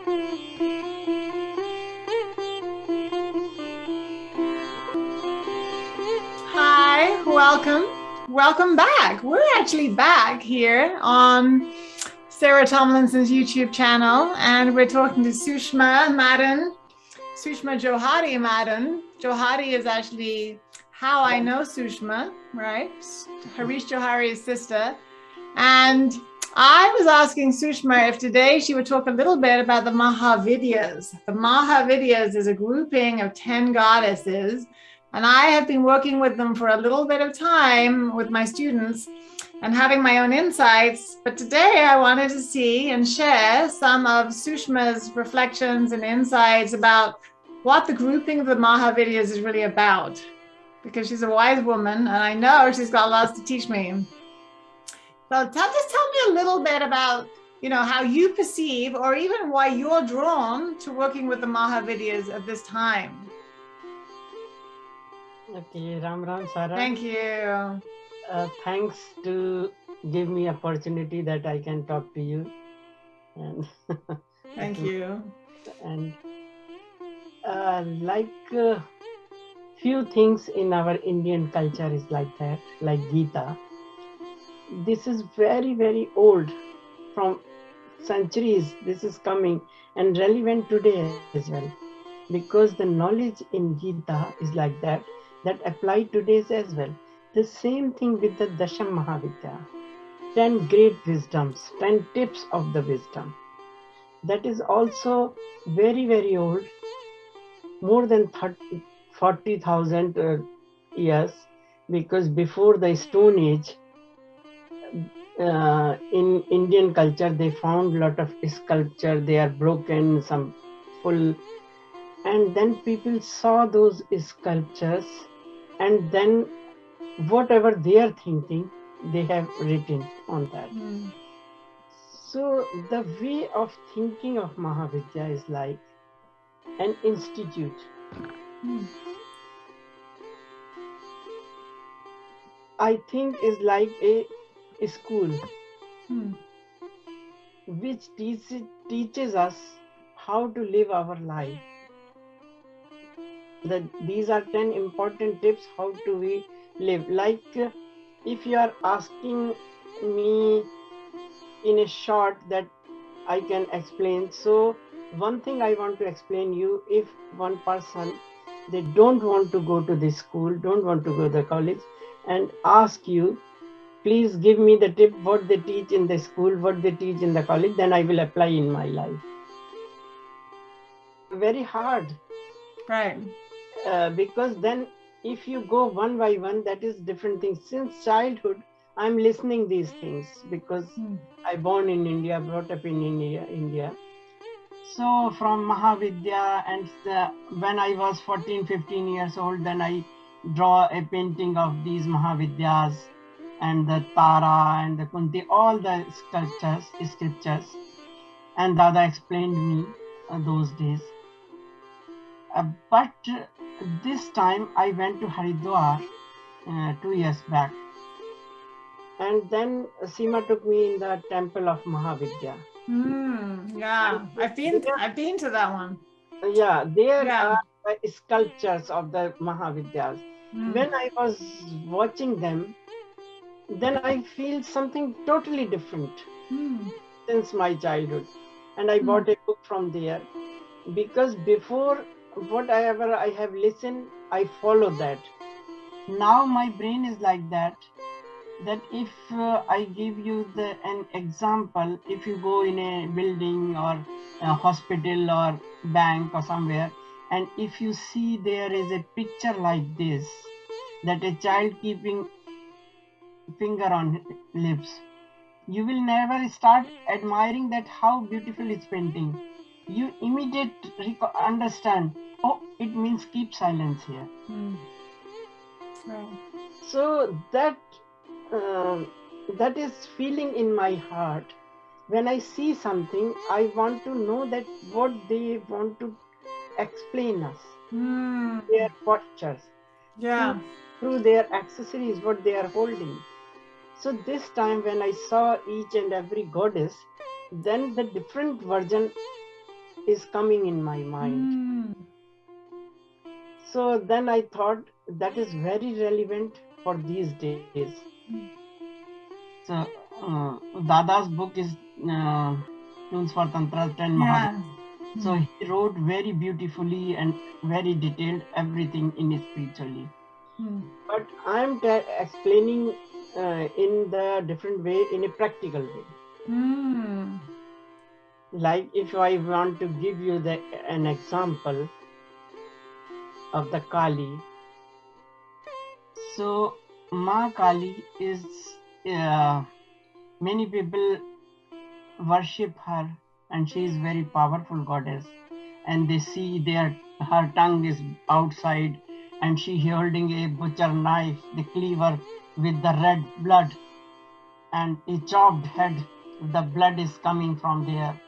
Hi, welcome back. We're actually back here on Sarah Tomlinson's YouTube channel, and we're talking to Sushma Madan, Sushma Johari Madan. Johari is actually how I know Sushma, right? Harish Johari's sister. And I was asking Sushma if today she would talk a little bit about the Mahavidyas. The Mahavidyas is a grouping of 10 goddesses, and I have been working with them for a little bit of time with my students and having my own insights. But today I wanted to see and share some of Sushma's reflections and insights about what the grouping of the Mahavidyas is really about, because she's a wise woman and I know she's got lots to teach me. So just tell me a little bit about, how you perceive or even why you're drawn to working with the Mahavidyas at this time. Okay, Ram Sarah. Thank you. Thanks to give me opportunity that I can talk to you. And thank you. And few things in our Indian culture is like that, like Gita. This is very, very old, from centuries. This is coming and relevant today as well, because the knowledge in Gita is like that apply today as well. The same thing with the Dasham Mahavidya, 10 great wisdoms, 10 tips of the wisdom. That is also very, very old, more than 40,000 years, because before the Stone Age, in Indian culture, they found a lot of sculpture, they are broken, some full, and then people saw those sculptures, and then whatever they are thinking, they have written on that. So the way of thinking of Mahavidya is like an institute. I think is like a school which teaches us how to live our life. These are 10 important tips how do we live. Like if you are asking me in a short that I can explain. So one thing I want to explain you, if one person, they don't want to go to this school, don't want to go to the college, and ask you, please give me the tip, what they teach in the school, what they teach in the college, then I will apply in my life. Very hard. Right. Because then if you go one by one, that is different things. Since childhood, I'm listening these things because I born in India, brought up in India. So from Mahavidya, and when I was 14, 15 years old, then I draw a painting of these Mahavidyas and the Tara and the Kunti, all the scriptures. And Dada explained me those days. But this time I went to Haridwar 2 years back. And then Seema took me in the temple of Mahavidya. Yeah, I've been to that one. Yeah, there are sculptures of the Mahavidyas. When I was watching them, then I feel something totally different since my childhood. And I bought a book from there, because before whatever I have listened, I follow that. Now my brain is like that if I give you an example, if you go in a building or a hospital or bank or somewhere, and if you see there is a picture like this, that a child keeping finger on lips, you will never start admiring that how beautiful it's painting. You immediately understand, oh, it means keep silence here. Right. So that is feeling in my heart. When I see something, I want to know that what they want to explain us. Their postures. Yeah. Through their accessories, what they are holding. So this time when I saw each and every goddess, then the different version is coming in my mind. So then I thought that is very relevant for these days. So Dada's book is Tools for Tantra 10 Mahavidya. So he wrote very beautifully and very detailed everything in his spiritually. But I'm explaining in the different way, in a practical way. Like if I want to give you an example of the Kali. So Ma Kali is, many people worship her, and she is very powerful goddess, and they see her tongue is outside, and she holding a butcher knife, the cleaver with the red blood, and a chopped head, the blood is coming from there,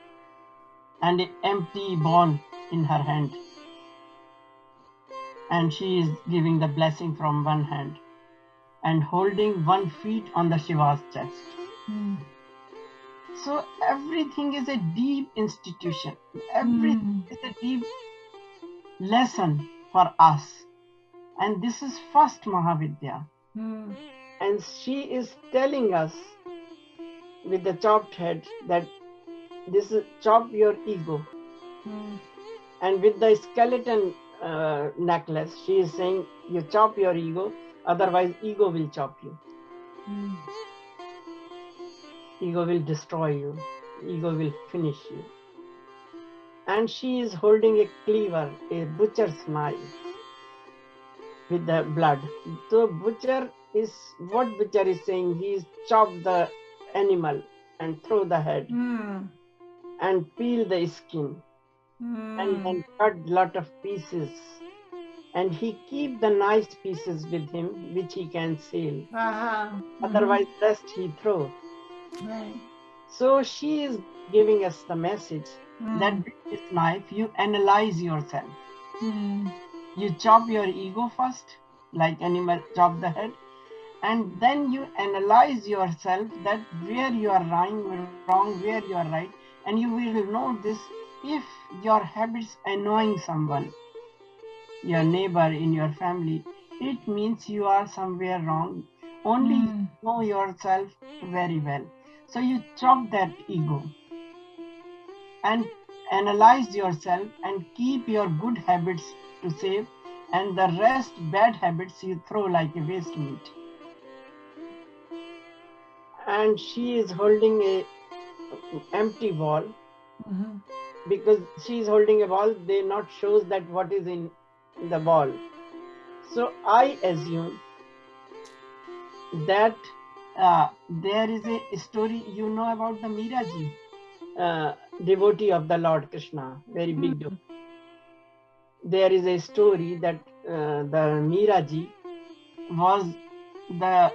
and an empty ball in her hand, and she is giving the blessing from one hand and holding one feet on the Shiva's chest. So everything is a deep institution. Everything is a deep lesson for us. And this is first Mahavidya. And she is telling us with the chopped head that this is chop your ego. And with the skeleton necklace, she is saying you chop your ego, otherwise ego will chop you. Ego will destroy you. Ego will finish you. And she is holding a cleaver, a butcher's knife with the blood. So butcher is, what butcher is saying? He is chop the animal and throw the head and peel the skin and then cut lot of pieces. And he keep the nice pieces with him, which he can sell. Otherwise, rest he throw. Right. So she is giving us the message that with this knife you analyze yourself. You chop your ego first, like animal chop the head, and then you analyze yourself that where you are wrong, where you are right, and you will know this if your habits annoying someone, your neighbor in your family, it means you are somewhere wrong. Only you know yourself very well. So you chop that ego and analyze yourself and keep your good habits to save, and the rest bad habits you throw like a waste meat. And she is holding a empty ball. Because she is holding a ball, they not shows that what is in the ball. So I assume that there is a story, you know about the Meeraji, devotee of the Lord Krishna, very big devotee. There is a story that the Meeraji was the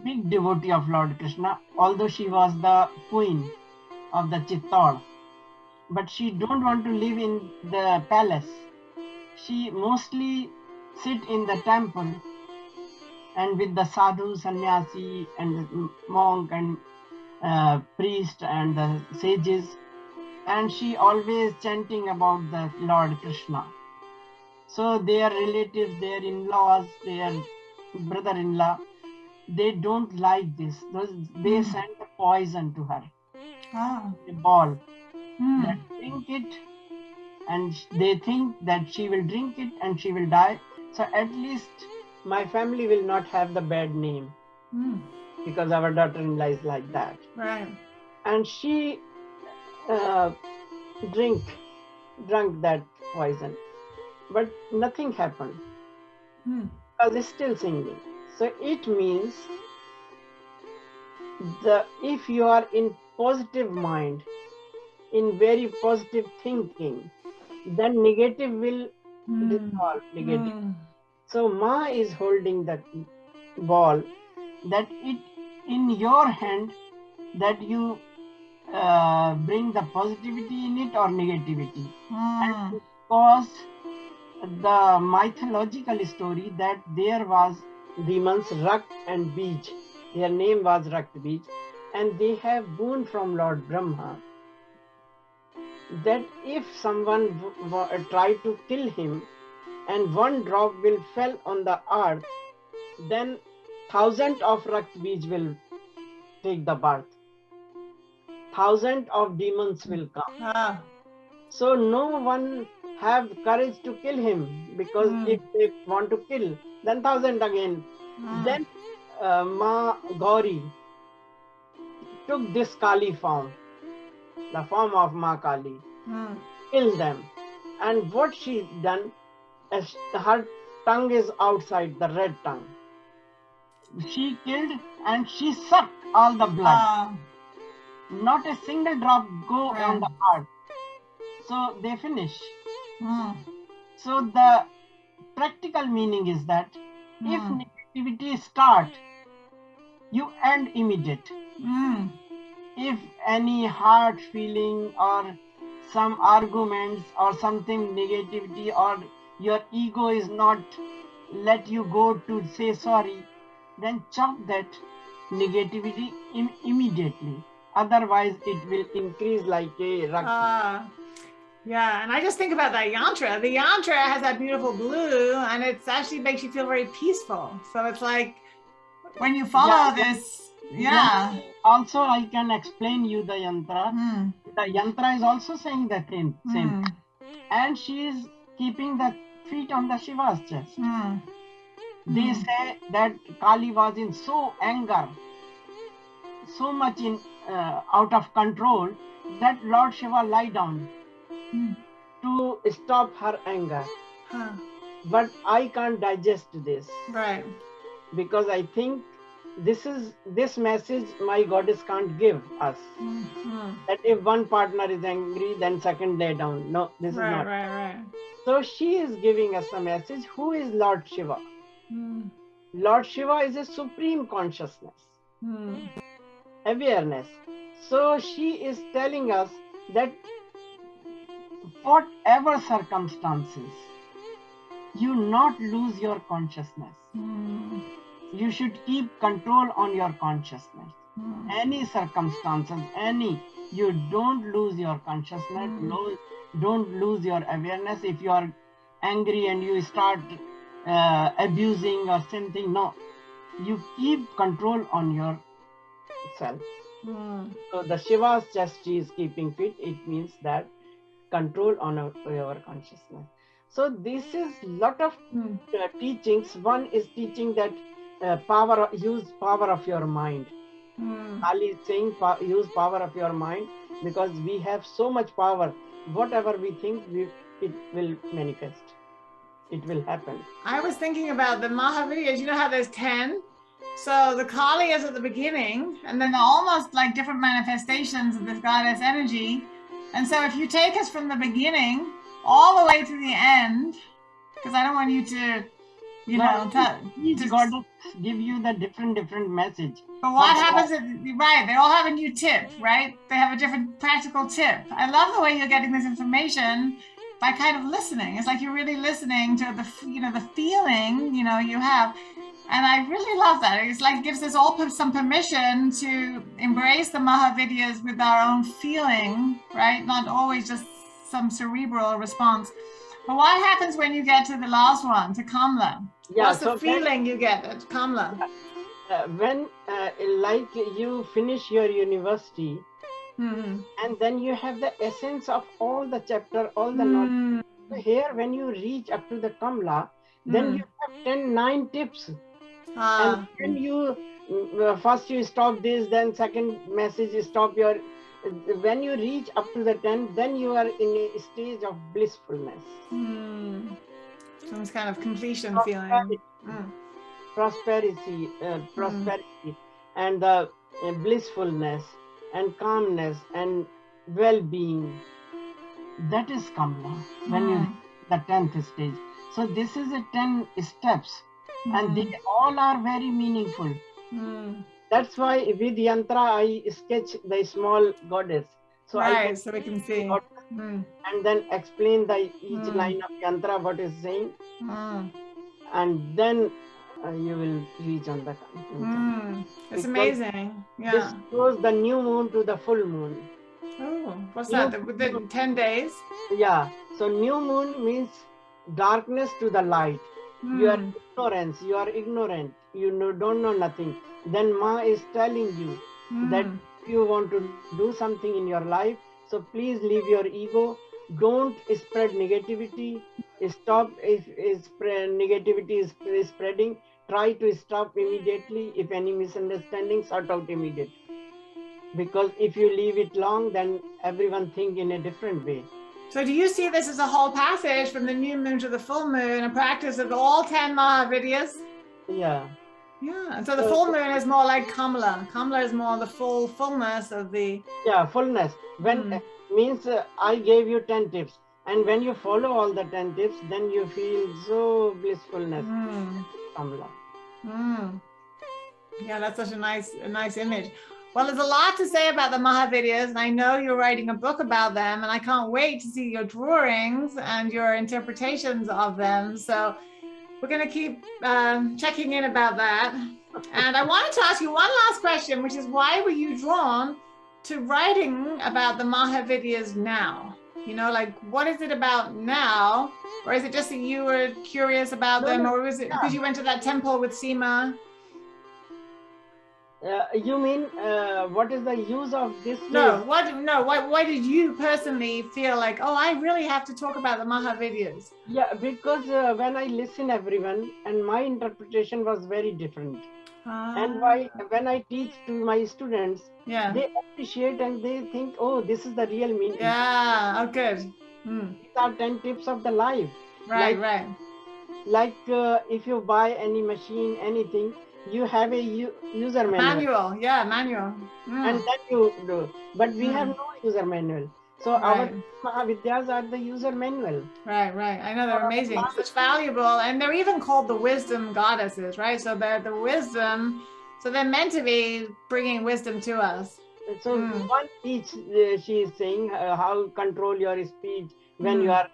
big devotee of Lord Krishna, although she was the queen of the Chittor. But she don't want to live in the palace. She mostly sit in the temple and with the sadhu, sannyasi and monk and priest and the sages. And she always chanting about the Lord Krishna. So their relatives, their in-laws, their brother-in-law, they don't like this. They send poison to her. A ball. That drink it, and they think that she will drink it and she will die. So at least my family will not have the bad name because our daughter-in-law is like that. Right. And she drank that poison, but nothing happened because it's still singing. So it means if you are in positive mind, in very positive thinking, then negative will dissolve negative. So Ma is holding that ball, that it in your hand, that you bring the positivity in it or negativity. And because the mythological story that there was demons Rakt and Bij, their name was Rakt Bij, and they have boon from Lord Brahma. that if someone try to kill him and one drop will fell on the earth, then thousands of Rakt Bij will take the birth. Thousands of demons will come. So no one have courage to kill him, because if they want to kill, then thousand again. Then Ma Gauri took this Kali form, the form of Ma Kali, killed them. And what she done, as her tongue is outside, the red tongue. She killed and she sucked all the blood. Not a single drop go on the earth. So they finish. So the practical meaning is that if negativity start, you end immediate. If any hard feeling or some arguments or something negativity, or your ego is not let you go to say sorry, then chop that negativity immediately. Otherwise, it will increase like a yeah, and I just think about that yantra. The yantra has that beautiful blue, and it actually makes you feel very peaceful. So it's like when you follow this, Also, I can explain you the yantra. The yantra is also saying the same. And she is keeping the feet on the Shiva's chest. They say that Kali was in so anger, so much in out of control, that Lord Shiva lie down to stop her anger. But I can't digest this. Right. Because I think this message my goddess can't give us. That if one partner is angry, then second lay down. No, this is not. Right. So she is giving us a message. Who is Lord Shiva? Lord Shiva is a supreme consciousness, awareness. So she is telling us that whatever circumstances, you not lose your consciousness. You should keep control on your consciousness. Any circumstances, you don't lose your consciousness, don't lose your awareness. If you are angry and you start abusing or something, no, you keep control on yourself. So the Shiva's chest she is keeping fit, it means that control on your consciousness. So this is lot of teachings. One is teaching that use power of your mind. Ali is saying use power of your mind, because we have so much power. Whatever we think, it will manifest. It will happen. I was thinking about the Mahavidyas. You know how there's 10? So the Kali is at the beginning, and then almost like different manifestations of this goddess energy. And so if you take us from the beginning all the way to the end, because I don't want you to, each goddess give you the different message. But what happens is, right, they all have a new tip, right? They have a different practical tip. I love the way you're getting this information by kind of listening. It's like you're really listening to the feeling, you have. And I really love that. It's like it gives us all some permission to embrace the Mahavidyas with our own feeling, right? Not always just some cerebral response. But what happens when you get to the last one, to Kamla? What's the feeling you get at Kamla? When like you finish your university, and then you have the essence of all the chapter, all the knowledge. Here, when you reach up to the Kamla, then you have 9 tips. And when you first you stop this, then second message you stop your. When you reach up to the 10, then you are in a stage of blissfulness. Some kind of completion feeling. Prosperity, and the blissfulness and calmness and well-being. That is Kamla when you the 10th stage. So this is a 10 steps, and they all are very meaningful. That's why with yantra I sketch the small goddess. So so we can see. And then explain the each line of yantra what is saying, and then you will reach on the It's amazing. This shows the new moon to the full moon. Oh, what's that? The 10 days? Yeah. So new moon means darkness to the light. You are ignorance. You are ignorant. You don't know nothing. Then Ma is telling you that if you want to do something in your life, so please leave your ego. Don't spread negativity. Stop if negativity is spreading. Try to stop immediately. If any misunderstanding, sort out immediately. Because if you leave it long, then everyone think in a different way. So do you see this as a whole passage from the new moon to the full moon, a practice of all 10 Mahavidyas? Yeah. Yeah, and so the full moon is more like Kamala. Kamala is more the fullness of the... Yeah, fullness. When means I gave you 10 tips. And when you follow all the 10 tips, then you feel so blissfulness. Kamala. Yeah, that's such a nice image. Well, there's a lot to say about the Mahavidyas, and I know you're writing a book about them, and I can't wait to see your drawings and your interpretations of them. So we're going to keep checking in about that. And I wanted to ask you one last question, which is why were you drawn to writing about the Mahavidyas now? You know, like, what is it about now? Or is it just that you were curious about them? Or was it because you went to that temple with Seema? You mean what is the use of this? Why did you personally feel like, oh, I really have to talk about the Mahavidyas? Yeah, because when I listen everyone, and my interpretation was very different. And when I teach to my students, they appreciate and they think, oh, this is the real meaning. Yeah, oh, good. These are 10 tips of the life. Right. Like if you buy any machine, anything, you have a user manual. Manual. And then you do. But we have no user manual. So our Mahavidyas are the user manual. Right. I know, they're amazing. Such valuable. And they're even called the wisdom goddesses, right? So they're the wisdom. So they're meant to be bringing wisdom to us. So one teach, she is saying how control your speech. When you are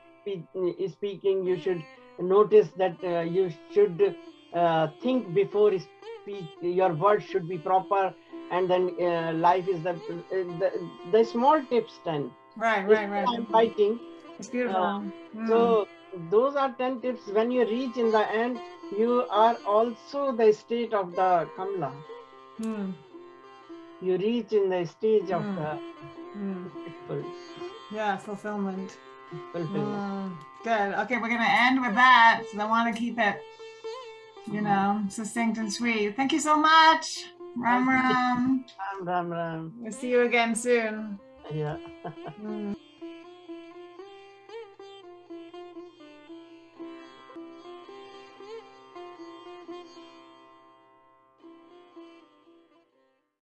speaking, you should notice that you should think before speech. Your words should be proper. And then life is the small tips 10. Right. I'm writing. It's beautiful. So those are 10 tips. When you reach in the end, you are also the state of the Kamala. You reach in the stage of the fulfillment. Good. Okay, we're going to end with that. So I want to keep it, succinct and sweet. Thank you so much. Ram. Ram. We'll see you again soon. Yeah.